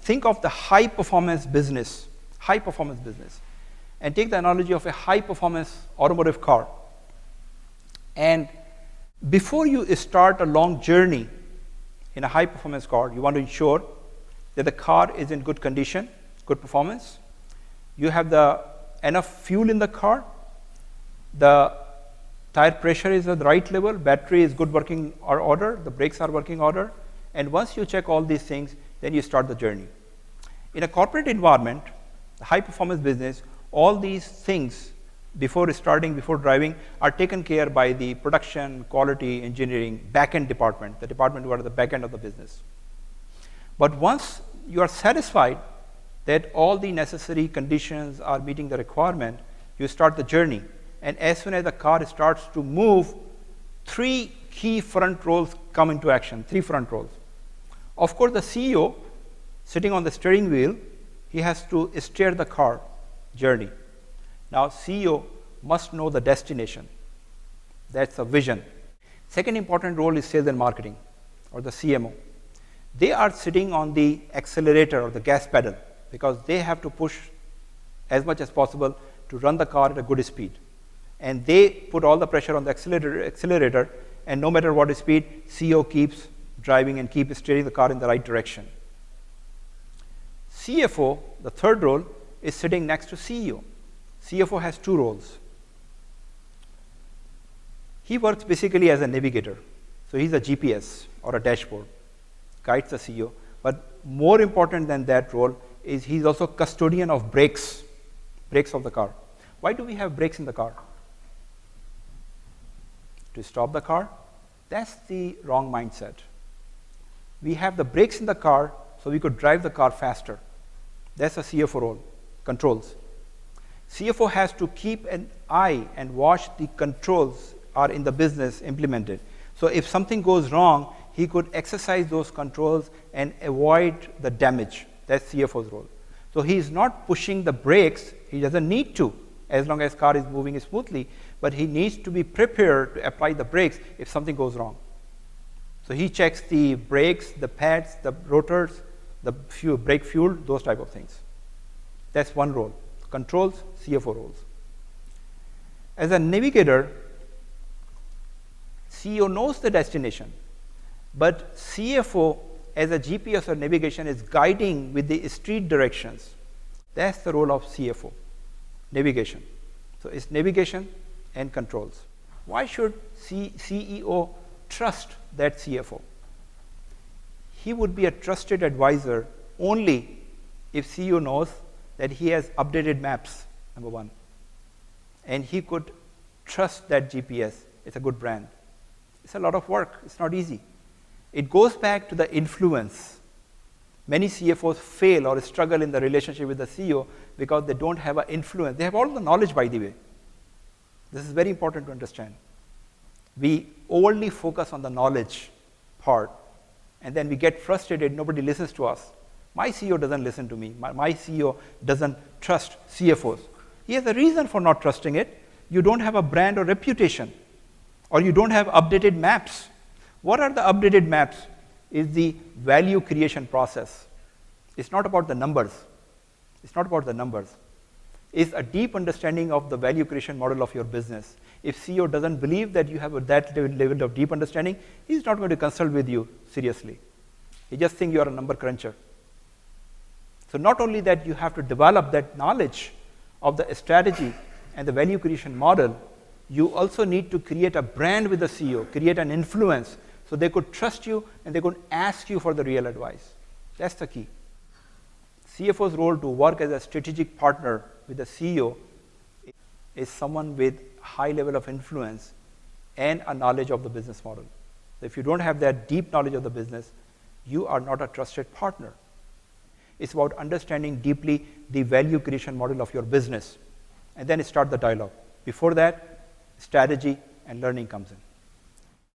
think of the high performance business, and take the analogy of a high performance automotive car. And before you start a long journey in a high performance car, you want to ensure that the car is in good condition, good performance. You have enough fuel in the car. The tire pressure is at the right level. Battery is good working order. The brakes are working order. And once you check all these things, then you start the journey. In a corporate environment, the high performance business, all these things before driving are taken care by the production, quality, engineering, back-end department, the department who are at the back end of the business. But once you are satisfied that all the necessary conditions are meeting the requirement, you start the journey. And as soon as the car starts to move, three key front roles come into action, three front roles. Of course, the CEO sitting on the steering wheel, he has to steer the car journey. Now, CEO must know the destination. That's a vision. Second important role is sales and marketing, or the CMO. They are sitting on the accelerator or the gas pedal because they have to push as much as possible to run the car at a good speed. And they put all the pressure on the accelerator, and no matter what speed, CEO keeps driving and keeps steering the car in the right direction. CFO, the third role, is sitting next to CEO. CFO has two roles. He works basically as a navigator. So he's a GPS or a dashboard, guides the CEO. But more important than that role is he's also custodian of brakes of the car. Why do we have brakes in the car? To stop the car? That's the wrong mindset. We have the brakes in the car so we could drive the car faster. That's a CFO role, controls. CFO has to keep an eye and watch the controls are in the business implemented. So if something goes wrong, he could exercise those controls and avoid the damage. That's CFO's role. So he's not pushing the brakes. He doesn't need to, as long as car is moving smoothly, but he needs to be prepared to apply the brakes if something goes wrong. So he checks the brakes, the pads, the rotors, the brake fuel, those type of things. That's one role. Controls, CFO roles. As a navigator, CEO knows the destination, but CFO as a GPS or navigation is guiding with the street directions. That's the role of CFO, navigation. So it's navigation and controls. Why should CEO trust that CFO? He would be a trusted advisor only if CEO knows that he has updated maps, number one. And he could trust that GPS. It's a good brand. It's a lot of work. It's not easy. It goes back to the influence. Many CFOs fail or struggle in the relationship with the CEO because they don't have an influence. They have all the knowledge, by the way. This is very important to understand. We only focus on the knowledge part, and then we get frustrated, nobody listens to us. My CEO doesn't listen to me. My CEO doesn't trust CFOs. He has a reason for not trusting it. You don't have a brand or reputation, or you don't have updated maps. What are the updated maps? Is the value creation process. It's not about the numbers. It's not about the numbers. It's a deep understanding of the value creation model of your business. If CEO doesn't believe that you have that level of deep understanding, he's not going to consult with you seriously. He just thinks you are a number cruncher. So not only that you have to develop that knowledge of the strategy and the value creation model, you also need to create a brand with the CEO, create an influence, so they could trust you and they could ask you for the real advice. That's the key. CFO's role to work as a strategic partner with the CEO is someone with high level of influence and a knowledge of the business model. So if you don't have that deep knowledge of the business, you are not a trusted partner. It's about understanding deeply the value creation model of your business, and then start the dialogue. Before that, strategy and learning comes in.